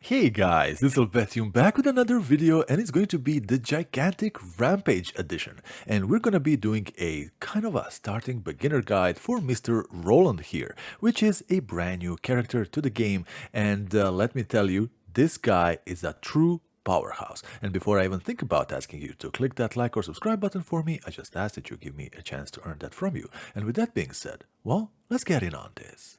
Hey guys, this is Alpetium back with another video, and it's going to be the gigantic Rampage edition. And we're gonna be doing a kind of a starting beginner guide for Mr. Roland here, which is a brand new character to the game. And let me tell you, this guy is a true powerhouse. And before I even think about asking you to click that like or subscribe button for me, I just ask that you give me a chance to earn that from you. And with that being said, well, let's get in on this.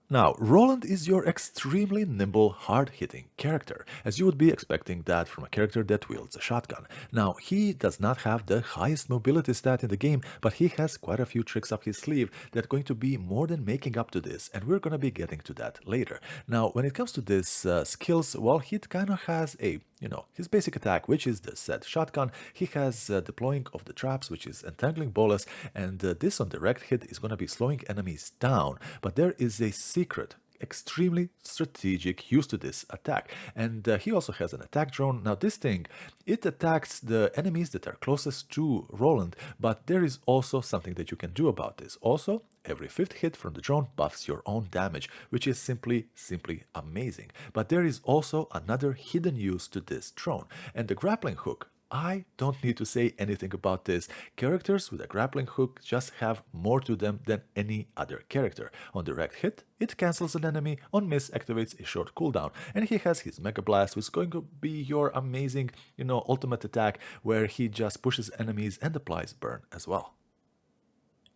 Now, Roland is your extremely nimble, hard-hitting character, as you would be expecting that from a character that wields a shotgun. Now, he does not have the highest mobility stat in the game, but he has quite a few tricks up his sleeve that are going to be more than making up to this, and we're going to be getting to that later. Now, when it comes to this skills, well, he kind of has his basic attack, which is the set shotgun. He has deploying of the traps, which is entangling bolus, and this on direct hit is going to be slowing enemies down. But there is a secret, extremely strategic use to this attack, and he also has an attack drone. Now this thing, it attacks the enemies that are closest to Roland, but there is also something that you can do about this. Also, every fifth hit from the drone buffs your own damage, which is simply amazing. But there is also another hidden use to this drone, and the grappling hook. I don't need to say anything about this. Characters with a grappling hook just have more to them than any other character. On direct hit, it cancels an enemy. On miss, activates a short cooldown. And he has his Mega Blast, which is going to be your amazing, ultimate attack, where he just pushes enemies and applies burn as well.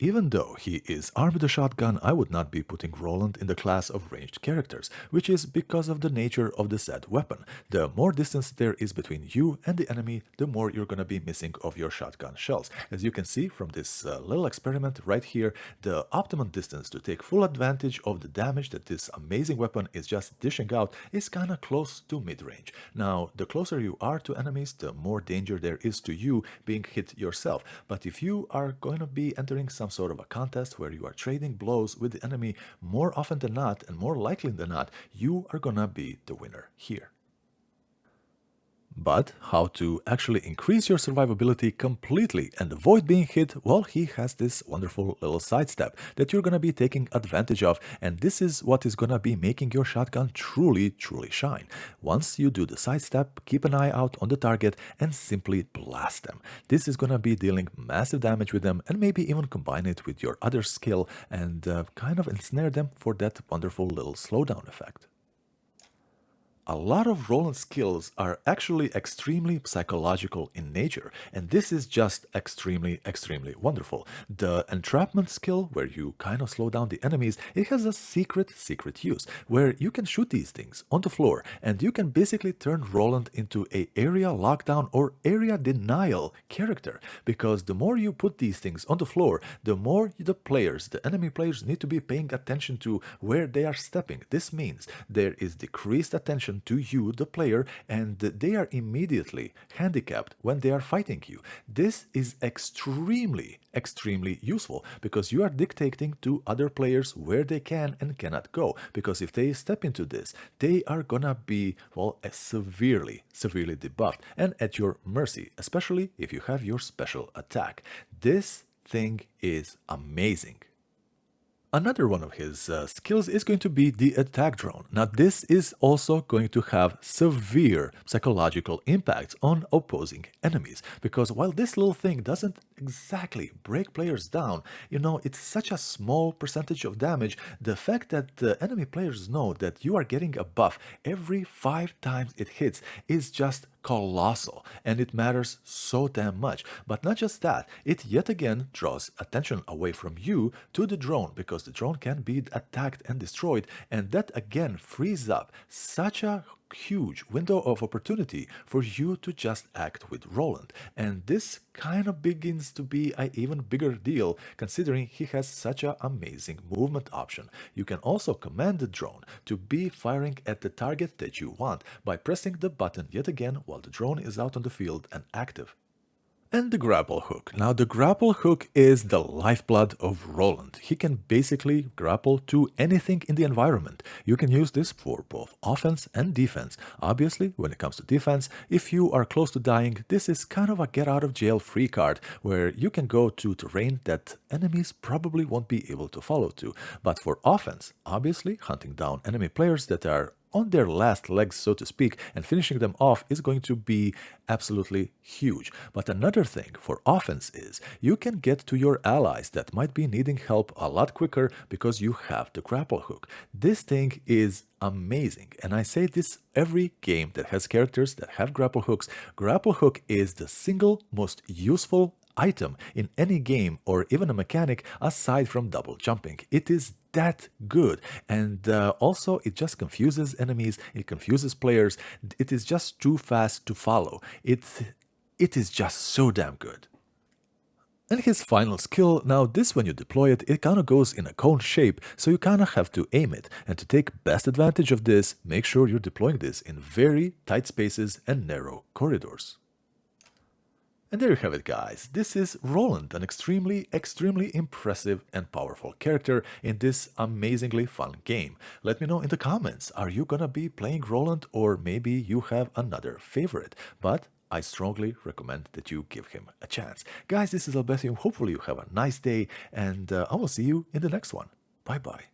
Even though he is armed with a shotgun, I would not be putting Roland in the class of ranged characters, which is because of the nature of the said weapon. The more distance there is between you and the enemy, the more you're gonna be missing of your shotgun shells. As you can see from this little experiment right here, the optimum distance to take full advantage of the damage that this amazing weapon is just dishing out is kinda close to mid-range. Now, the closer you are to enemies, the more danger there is to you being hit yourself. But if you are going to be entering some sort of a contest where you are trading blows with the enemy, more often than not, and more likely than not, you are gonna be the winner here. But how to actually increase your survivability completely and avoid being hit? Well, he has this wonderful little sidestep that you're going to be taking advantage of, and this is what is going to be making your shotgun truly shine. Once you do the sidestep, keep an eye out on the target and simply blast them. This is going to be dealing massive damage with them, and maybe even combine it with your other skill and kind of ensnare them for that wonderful little slowdown effect. A lot of Roland's skills are actually extremely psychological in nature, and this is just extremely wonderful. The Entrapment skill, where you kind of slow down the enemies, it has a secret use, where you can shoot these things on the floor, and you can basically turn Roland into a area lockdown or area denial character, because the more you put these things on the floor, the more the enemy players need to be paying attention to where they are stepping. This means there is decreased attention to you, the player, and they are immediately handicapped when they are fighting you. This is extremely useful, because you are dictating to other players where they can and cannot go, because if they step into this, they are gonna be, well, severely debuffed and at your mercy, especially if you have your special attack. This thing is amazing. Another one of his skills is going to be the attack drone. Now this is also going to have severe psychological impacts on opposing enemies, because while this little thing doesn't exactly break players down, it's such a small percentage of damage. The fact that the enemy players know that you are getting a buff every 5 times it hits is just colossal, and it matters so damn much. But not just that, it yet again draws attention away from you to the drone, because the drone can be attacked and destroyed, and that again frees up such a huge window of opportunity for you to just act with Roland. And this kind of begins to be an even bigger deal, considering he has such an amazing movement option. You can also command the drone to be firing at the target that you want by pressing the button yet again while the drone is out on the field and active. And the Grapple Hook. Now the Grapple Hook is the lifeblood of Roland. He can basically grapple to anything in the environment. You can use this for both offense and defense. Obviously, when it comes to defense, if you are close to dying, this is kind of a get out of jail free card, where you can go to terrain that enemies probably won't be able to follow to. But for offense, obviously hunting down enemy players that are on their last legs, so to speak, and finishing them off is going to be absolutely huge. But another thing for offense is you can get to your allies that might be needing help a lot quicker because you have the grapple hook. This thing is amazing, and I say this every game that has characters that have grapple hooks. Grapple hook is the single most useful item in any game or even a mechanic aside from double jumping. It is that good, and also it just confuses enemies, it confuses players, it is just too fast to follow. It is just so damn good. And his final skill, now this when you deploy it, it kind of goes in a cone shape, so you kind of have to aim it. And to take best advantage of this, make sure you're deploying this in very tight spaces and narrow corridors. And there you have it, guys. This is Roland, an extremely impressive and powerful character in this amazingly fun game. Let me know in the comments, are you gonna be playing Roland, or maybe you have another favorite? But I strongly recommend that you give him a chance. Guys, this is Albertium. Hopefully you have a nice day, and I will see you in the next one. Bye-bye.